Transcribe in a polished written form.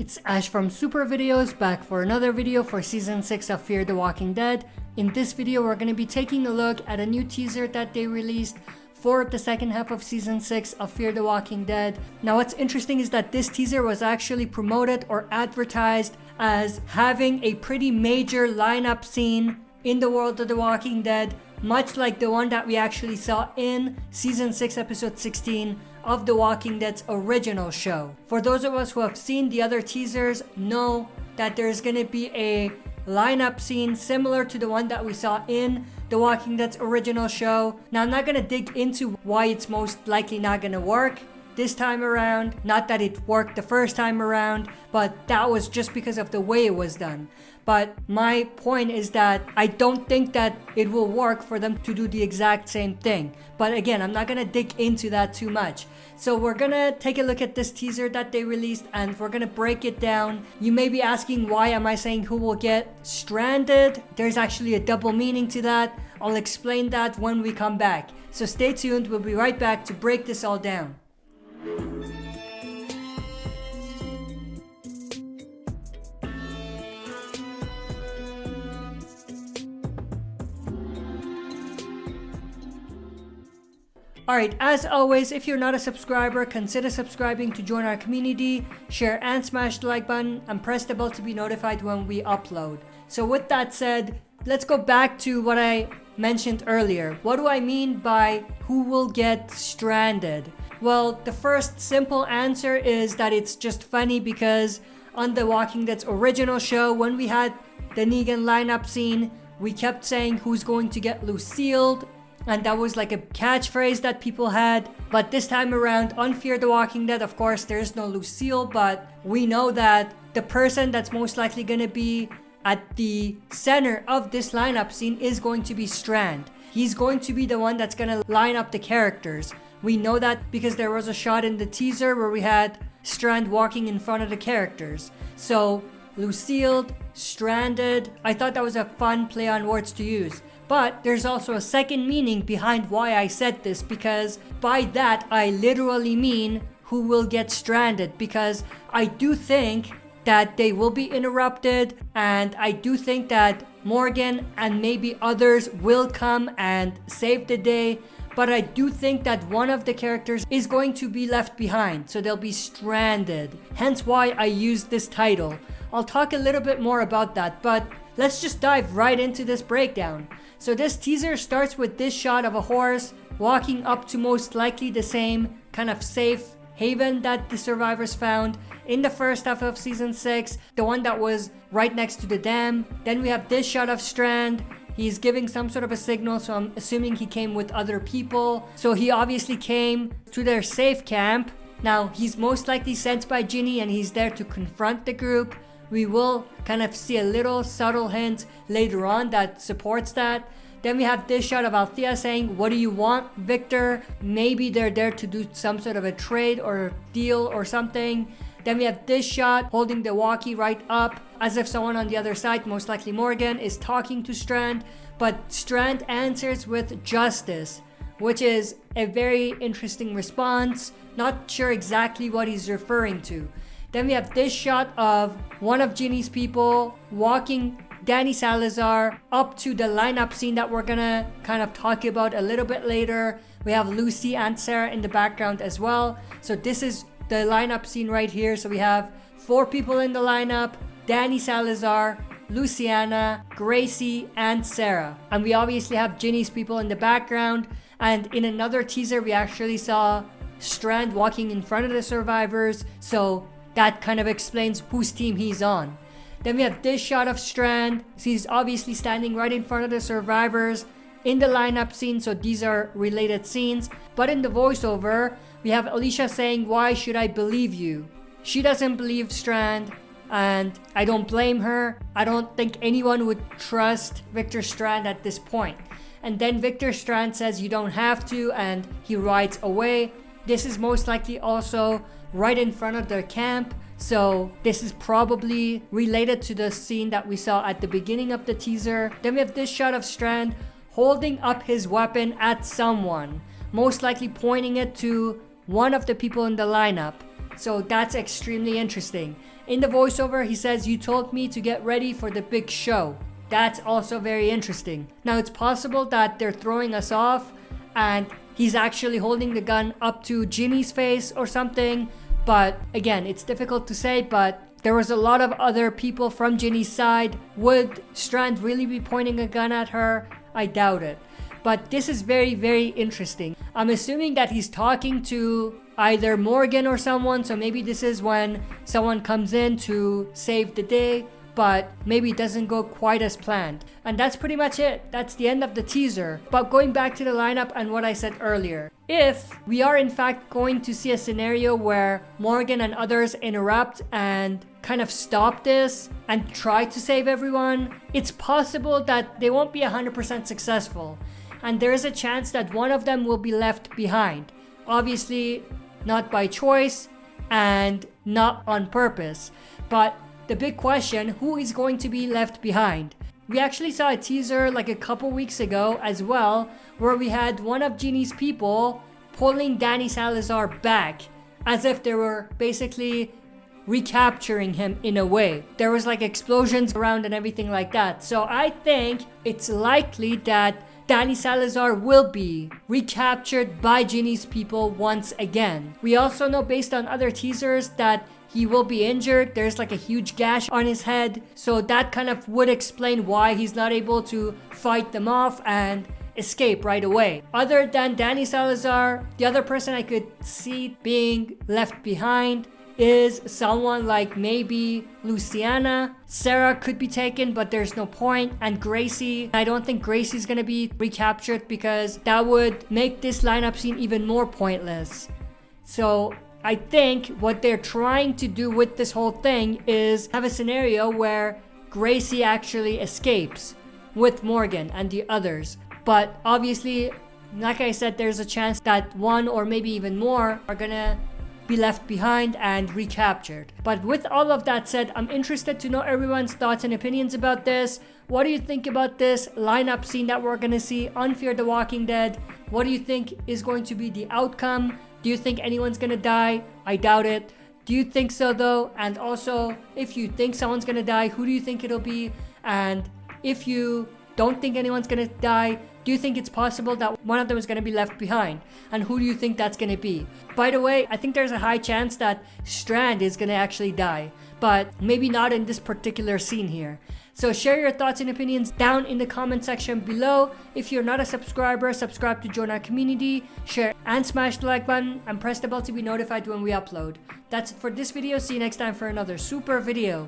It's Ash from Super Videos, back for another video for Season 6 of Fear the Walking Dead. In this video, we're going to be taking a look at a new teaser that they released for the second half of Season 6 of Fear the Walking Dead. Now what's interesting is that this teaser was actually promoted or advertised as having a pretty major lineup scene in the world of The Walking Dead, much like the one that we actually saw in Season 6 Episode 16 of The Walking Dead's original show. For those of us who have seen the other teasers, know that there's gonna be a lineup scene similar to the one that we saw in The Walking Dead's original show. Now I'm not gonna dig into why it's most likely not gonna work this time around. Not that it worked the first time around, but that was just because of the way it was done. But my point is that I don't think that it will work for them to do the exact same thing. But again, I'm not gonna dig into that too much. So we're gonna take a look at this teaser that they released and we're gonna break it down. You may be asking, why am I saying who will get stranded? There's actually a double meaning to that. I'll explain that when we come back. So stay tuned, we'll be right back to break this all down. Alright, as always, if you're not a subscriber, consider subscribing to join our community, share and smash the like button, and press the bell to be notified when we upload. So with that said, let's go back to what I mentioned earlier. What do I mean by who will get stranded? Well, the first simple answer is that it's just funny because on The Walking Dead's original show, when we had the Negan lineup scene, we kept saying who's going to get Lucille. And that was like a catchphrase that people had. But this time around on Fear the Walking Dead, of course, there's no Lucille. But we know that the person that's most likely going to be at the center of this lineup scene is going to be Strand. He's going to be the one that's going to line up the characters. We know that because there was a shot in the teaser where we had Strand walking in front of the characters. So Lucille, stranded. I thought that was a fun play on words to use. But there's also a second meaning behind why I said this, because by that I literally mean who will get stranded, because I do think that they will be interrupted, and I do think that Morgan and maybe others will come and save the day, but I do think that one of the characters is going to be left behind, so they'll be stranded. Hence why I used this title. I'll talk a little bit more about that, but let's just dive right into this breakdown. So this teaser starts with this shot of a horse walking up to most likely the same kind of safe haven that the survivors found in the first half of Season 6, the one that was right next to the dam. Then we have this shot of Strand. He's giving some sort of a signal, so I'm assuming he came with other people. So he obviously came to their safe camp. Now he's most likely sent by Ginny and he's there to confront the group. We will kind of see a little subtle hint later on that supports that. Then we have this shot of Althea saying, "What do you want, Victor?" Maybe they're there to do some sort of a trade or deal or something. Then we have this shot holding the walkie right up as if someone on the other side, most likely Morgan, is talking to Strand. But Strand answers with "justice," which is a very interesting response. Not sure exactly what he's referring to. Then we have this shot of one of Ginny's people walking Danny Salazar up to the lineup scene that we're gonna kind of talk about a little bit later. We have Lucy and Sarah in the background as well. So this is the lineup scene right here. So we have 4 people in the lineup: Danny Salazar, Luciana, Gracie, and Sarah. And we obviously have Ginny's people in the background. And in another teaser, we actually saw Strand walking in front of the survivors. So that kind of explains whose team he's on. Then we have this shot of Strand. He's obviously standing right in front of the survivors in the lineup scene, so these are related scenes. But in the voiceover, we have Alicia saying, "Why should I believe you?" She doesn't believe Strand, and I don't blame her. I don't think anyone would trust Victor Strand at this point. And then Victor Strand says, "You don't have to," and he rides away. This is most likely also right in front of their camp. So this is probably related to the scene that we saw at the beginning of the teaser. Then we have this shot of Strand holding up his weapon at someone, most likely pointing it to one of the people in the lineup. So that's extremely interesting. in the voiceover, he says, "You told me to get ready for the big show." That's also very interesting. Now, it's possible that they're throwing us off and he's actually holding the gun up to Ginny's face or something. But again, it's difficult to say, but there was a lot of other people from Ginny's side. Would Strand really be pointing a gun at her? I doubt it. But this is very, very interesting. I'm assuming that he's talking to either Morgan or someone, so maybe this is when someone comes in to save the day, but maybe it doesn't go quite as planned. And that's pretty much it. That's the end of the teaser. But going back to the lineup and what I said earlier, if we are in fact going to see a scenario where Morgan and others interrupt and kind of stop this and try to save everyone, it's possible that they won't be 100% successful. And there is a chance that one of them will be left behind. Obviously, not by choice and not on purpose. But the big question, who is going to be left behind? We actually saw a teaser like a couple weeks ago as well, where we had one of Ginny's people pulling Danny Salazar back as if they were basically recapturing him in a way. There was like explosions around and everything like that. So I think it's likely that Danny Salazar will be recaptured by Ginny's people once again. We also know based on other teasers that he will be injured. There's like a huge gash on his head. So that kind of would explain why he's not able to fight them off and escape right away. Other than Danny Salazar, the other person I could see being left behind is someone like maybe Luciana. Sarah could be taken, but there's no point. And Gracie, I don't think Gracie's gonna be recaptured because that would make this lineup seem even more pointless. So I think what they're trying to do with this whole thing is have a scenario where Gracie actually escapes with Morgan and the others. But obviously, like I said, there's a chance that one or maybe even more are gonna be left behind and recaptured. But with all of that said, I'm interested to know everyone's thoughts and opinions about this. What do you think about this lineup scene that we're gonna see on Fear the Walking Dead? What do you think is going to be the outcome? Do you think anyone's gonna die? I doubt it. Do you think so though? And also, if you think someone's gonna die, who do you think it'll be? And if you don't think anyone's gonna die, do you think it's possible that one of them is going to be left behind? And who do you think that's going to be? By the way, I think there's a high chance that Strand is going to actually die, but maybe not in this particular scene here. So share your thoughts and opinions down in the comment section below. If you're not a subscriber, subscribe to join our community, share and smash the like button, and press the bell to be notified when we upload. That's it for this video. See you next time for another super video.